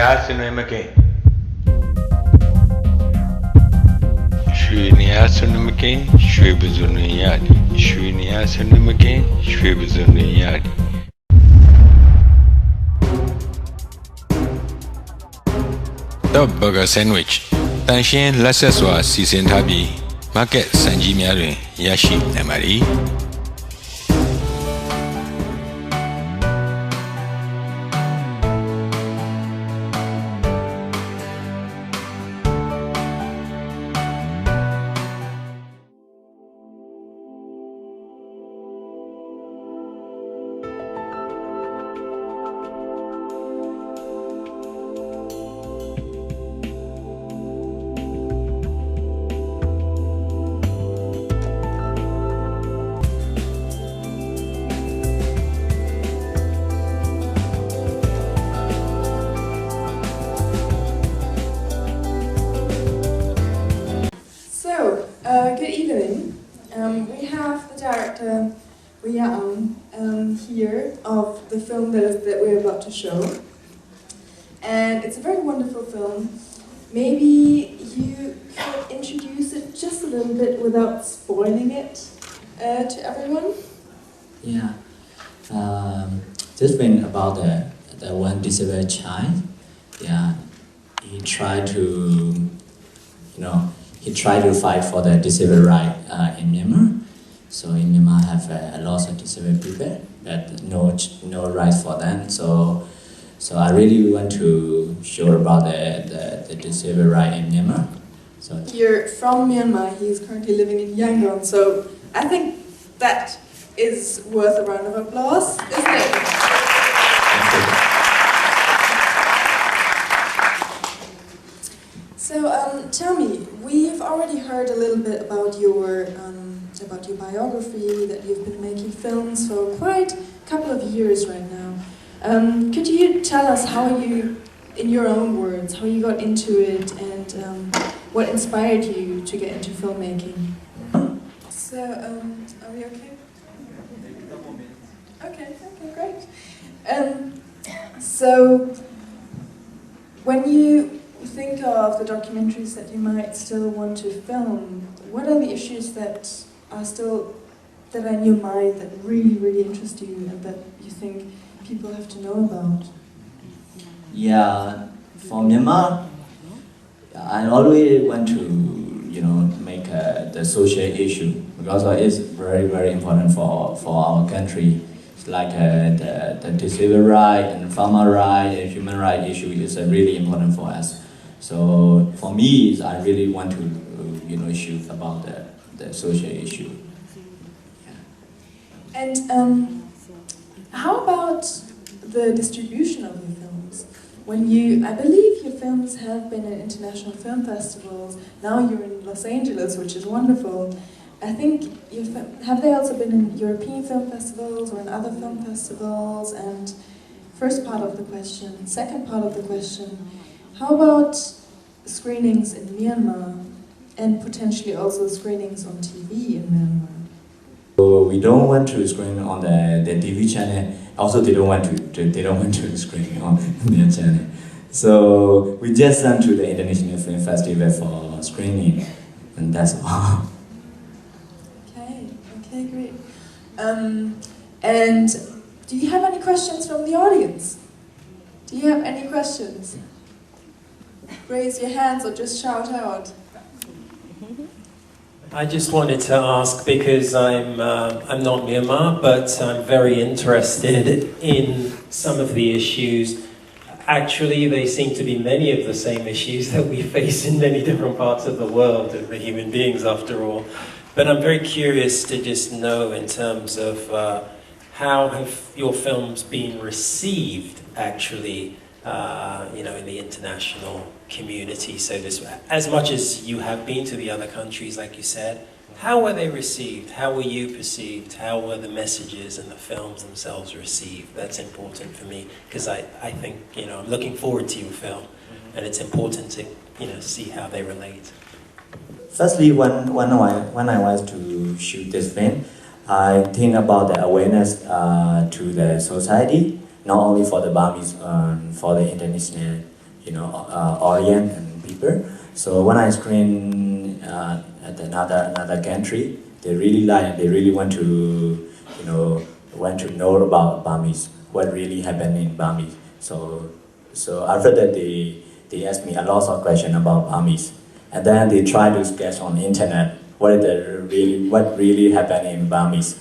Shuniya Sunimake Shuniya Sunimake Shwebuzuniyadi Shuniya Sunimake Shwebuzuniyadi The burger sandwich Tanshin Lasaswa Season Tabi Market Sanji Miare Yashi Namari Good evening. We have the director We Ra Aung here of the film that we're about to show. And it's a very wonderful film. Maybe you could introduce it just a little bit without spoiling it to everyone? Yeah. This film about the one disabled child. Yeah. He tried to, he tried to fight for the disabled right in Myanmar. So in Myanmar have a lot of disabled people, but no rights for them. So I really want to show about the disabled right in Myanmar. So you're from Myanmar. He's currently living in Yangon. So I think that is worth a round of applause, isn't it? So tell me, we've already heard a little bit about your biography, that you've been making films for quite a couple of years right now. Could you tell us how you, in your own words, how you got into it and what inspired you to get into filmmaking? So, are we okay? Okay, great. So, when you think of the documentaries that you might still want to film, what are the issues that are in your mind that really interest you and that you think people have to know about? Yeah, for Myanmar, I always want to, make the social issue because it's very important for our country. It's like the disabled right and farmer right and human right issue is really important for us. So for me, I really want to, shoot about the social issue. Yeah. And how about the distribution of your films? I believe your films have been in international film festivals. Now you're in Los Angeles, which is wonderful. I think have they also been in European film festivals or in other film festivals? And first part of the question. Second part of the question, how about screenings in Myanmar and potentially also screenings on TV in Myanmar? So we don't want to screen on the TV channel. Also, they don't want to screen on their channel. So we just sent to the International Film Festival for screening, and that's all. Okay, great. And do you have any questions from the audience? Do you have any questions? Raise your hands or just shout out. I just wanted to ask, because I'm not Myanmar, but I'm very interested in some of the issues. Actually, they seem to be many of the same issues that we face in many different parts of the world, we're human beings after all. But I'm very curious to just know in terms of how have your films been received actually, in the international community. So as much as you have been to the other countries, like you said, how were they received? How were you perceived? How were the messages and the films themselves received? That's important for me, because I think, I'm looking forward to your film, and it's important to, see how they relate. Firstly, when I was to shoot this film, I think about the awareness to the society, not only for the Burmese, for the international audience and people. So when I screen at another country, they really like, they really want to, want to know about Burmese, what really happened in Burmese. So after that, they asked me a lot of questions about Burmese, and then they try to sketch on the internet what really happened in Burmese.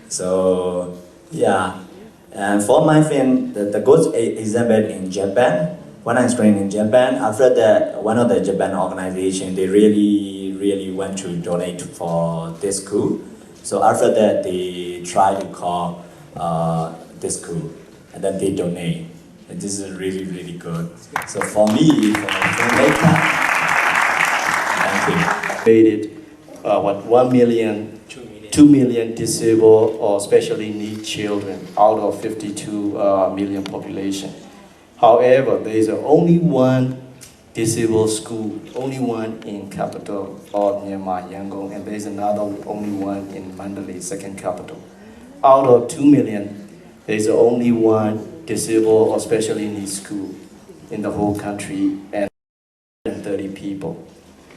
So yeah, and for my film, the good example in Japan. When I screened in Japan, after that, one of the Japan organization, they really want to donate for this school. So after that, they try to call this school, and then they donate. And this is really good. So for me, for a filmmaker, thank you. Created 1 million, 2 million disabled or specially needs children out of 52 million population. However, there is only one disabled school, only one in capital of Myanmar, Yangon, and there is another only one in Mandalay, second capital. Out of 2 million, there is only one disabled or specially needs school in the whole country, and 30 people.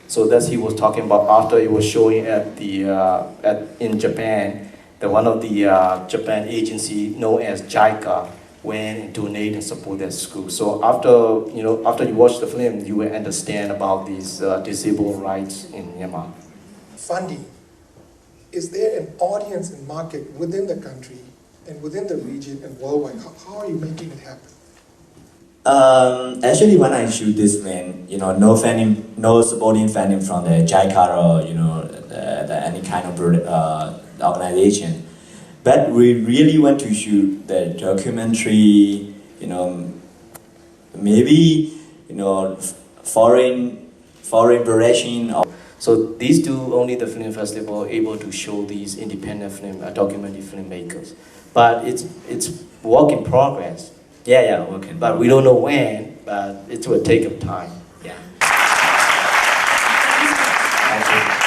So that's he was talking about after it was showing at the in Japan, that one of the Japan agency known as JICA went and donate and support that school. So after you watch the film, you will understand about these disabled rights in Myanmar. Funding, is there an audience and market within the country and within the region and worldwide? How are you making it happen? Actually, when I shoot this film, no funding, no supporting funding from the JICA or any kind of organization. But we really want to shoot the documentary, maybe, foreign production. So these two, only the film festival able to show these independent film, documentary filmmakers. But it's work in progress. Yeah, working. But we don't know when, but it will take up time. Yeah. Thank you.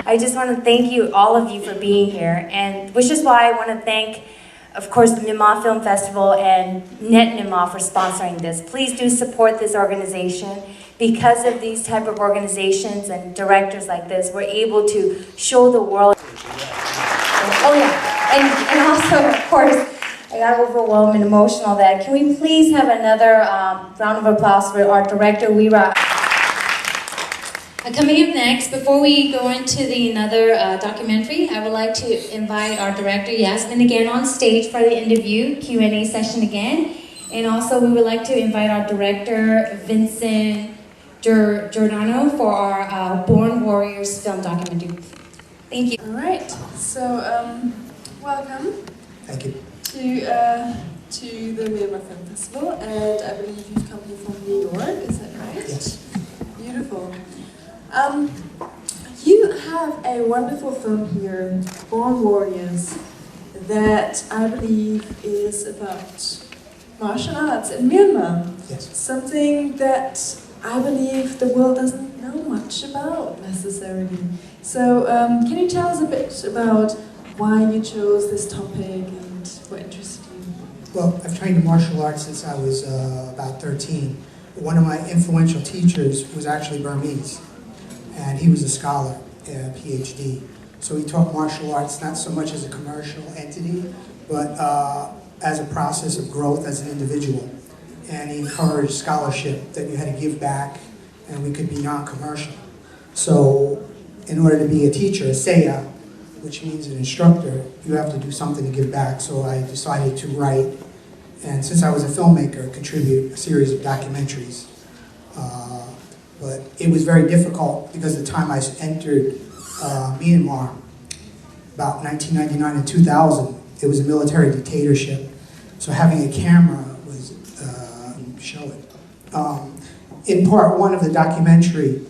I just want to thank you, all of you, for being here, and which is why I want to thank, of course, the Myanmar Film Festival and NetMAA for sponsoring this. Please do support this organization. Because of these type of organizations and directors like this, we're able to show the world. Oh yeah, and also, of course, I got overwhelmed and emotional that. Can we please have another round of applause for our Director We Ra Aung. Coming up next, before we go into another documentary, I would like to invite our director, Yasmin, again on stage for the interview, Q&A session again. And also we would like to invite our director, Vincent Giordano, for our Born Warriors film documentary. Thank you. All right, so welcome. Thank you. To the Myanmar Film Festival, and I believe you've come here from New York, is that right? Yes. Beautiful. You have a wonderful film here, Born Warriors, that I believe is about martial arts in Myanmar. Yes. Something that I believe the world doesn't know much about necessarily. So can you tell us a bit about why you chose this topic and what interested you? Well, I've trained in martial arts since I was about 13. One of my influential teachers was actually Burmese, and he was a scholar, a PhD. So he taught martial arts not so much as a commercial entity, but as a process of growth as an individual. And he encouraged scholarship, that you had to give back and we could be non-commercial. So in order to be a teacher, a seya, which means an instructor, you have to do something to give back. So I decided to write, and since I was a filmmaker, contribute a series of documentaries. But it was very difficult because the time I entered Myanmar, about 1999 and 2000, it was a military dictatorship. So having a camera was, show it. In part one of the documentary,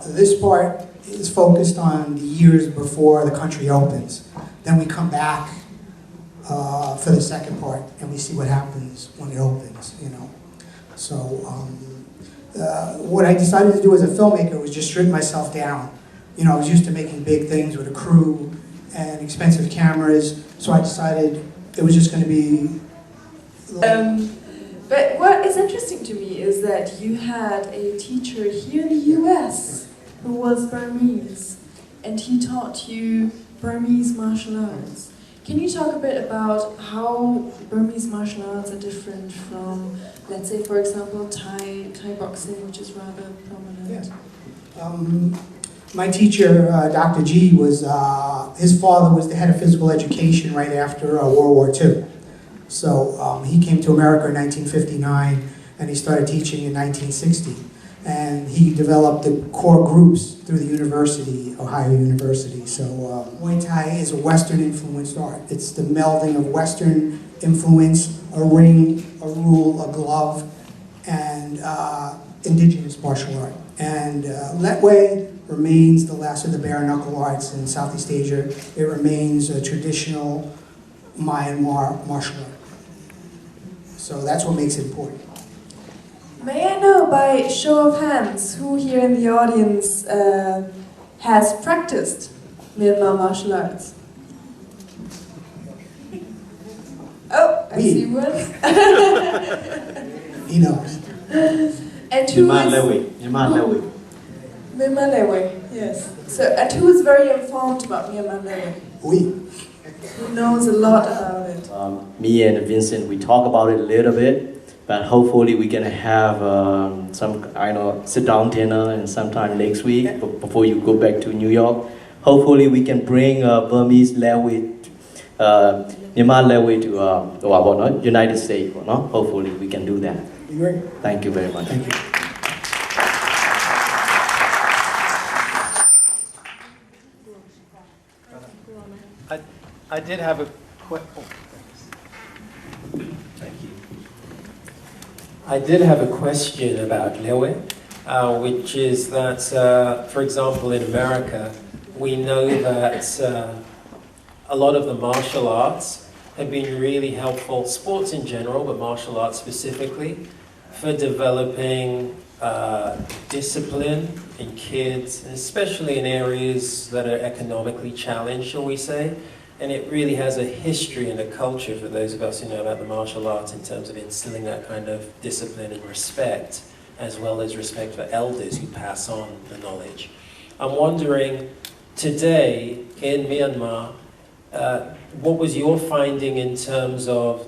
this part is focused on the years before the country opens. Then we come back for the second part and we see what happens when it opens, So what I decided to do as a filmmaker was just strip myself down. You know, I was used to making big things with a crew and expensive cameras, so I decided it was just going to be... But what is interesting to me is that you had a teacher here in the US who was Burmese, and he taught you Burmese martial arts. Can you talk a bit about how Burmese martial arts are different from, let's say, for example, Thai boxing, which is rather prominent? Yeah. My teacher, Dr. G, was, his father was the head of physical education right after World War II. So he came to America in 1959, and he started teaching in 1960. And he developed the core groups through the university, Ohio University. So Muay Thai is a Western-influenced art. It's the melding of Western influence, a ring, a rule, a glove, and indigenous martial art. And Letway remains the last of the bare-knuckle arts in Southeast Asia. It remains a traditional Myanmar martial art. So that's what makes it important. May I know, by show of hands, who here in the audience has practiced Myanmar martial arts? Oh, I see one. He knows. And who is... Myanmar Lewe, yes. So, and who is very informed about Myanmar Lewe? Oui. Who knows a lot about it? Me and Vincent, we talk about it a little bit. But hopefully we're gonna have some, sit-down dinner and sometime next week before you go back to New York. Hopefully we can bring Burmese Lewe, Myanmar Lewe to United States. No? Hopefully we can do that. Great. Thank you very much. Thank you. I did have a question. Thank you. I did have a question about Lewe, which is that, for example, in America, we know that a lot of the martial arts have been really helpful, sports in general, but martial arts specifically, for developing discipline in kids, especially in areas that are economically challenged, shall we say. And it really has a history and a culture for those of us who know about the martial arts in terms of instilling that kind of discipline and respect, as well as respect for elders who pass on the knowledge. I'm wondering, today in Myanmar, what was your finding in terms of,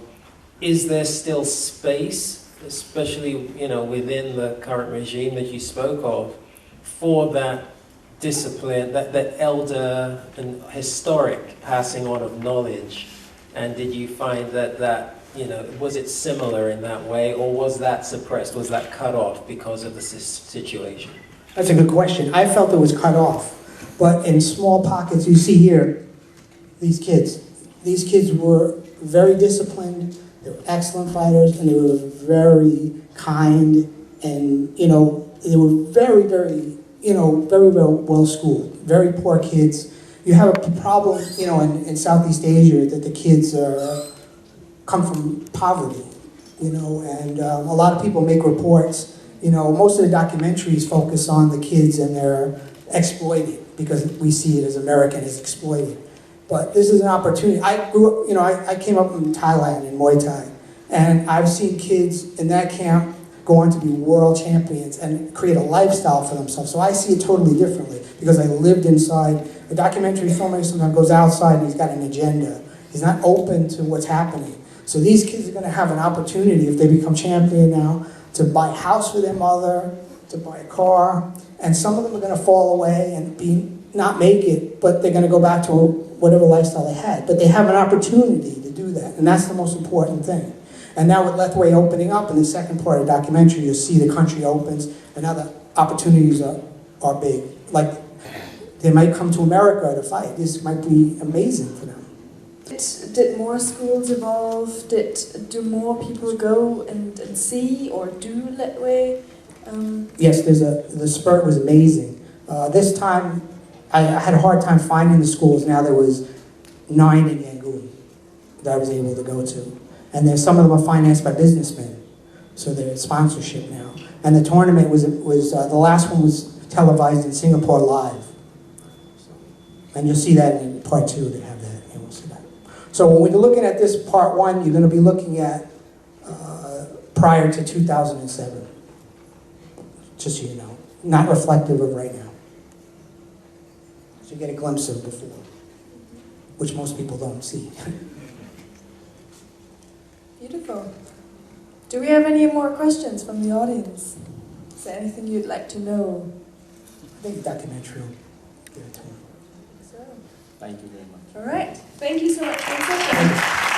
is there still space, especially within the current regime that you spoke of, for that discipline, that elder and historic passing on of knowledge? And did you find that was it similar in that way, or was that suppressed, was that cut off because of the situation? That's a good question. I felt it was cut off, but in small pockets. You see here, these kids were very disciplined, they were excellent fighters, and they were very kind, and they were very, very very well schooled, very poor kids. You have a problem, in Southeast Asia that the kids come from poverty, and a lot of people make reports. Most of the documentaries focus on the kids and they're exploited because we see it as American as exploited. But this is an opportunity. I grew up, I came up in Thailand in Muay Thai, and I've seen kids in that camp go on to be world champions and create a lifestyle for themselves. So I see it totally differently because I lived inside. A documentary filmmaker sometimes goes outside and he's got an agenda. He's not open to what's happening. So these kids are going to have an opportunity, if they become champion now, to buy a house for their mother, to buy a car, and some of them are going to fall away and not make it, but they're going to go back to whatever lifestyle they had. But they have an opportunity to do that, and that's the most important thing. And now with Letway opening up in the second part of the documentary, you'll see the country opens, and now the opportunities are big. Like, they might come to America to fight. This might be amazing for them. Did more schools evolve? Do more people go and see or do Letway? Yes, the spurt was amazing. This time, I had a hard time finding the schools. Now there was 9 in Yangon that I was able to go to. And then some of them are financed by businessmen. So they're sponsorship now. And the tournament was the last one was televised in Singapore live. And you'll see that in part 2, they have that. And we'll see that. So when we're looking at this part 1, you're going to be looking at prior to 2007. Just so you know. Not reflective of right now. So you get a glimpse of before, which most people don't see. Beautiful. Do we have any more questions from the audience? Is there anything you'd like to know? I think documentary will give it to me. So, Thank you very much. all right. Thank you so much. Thanks so much.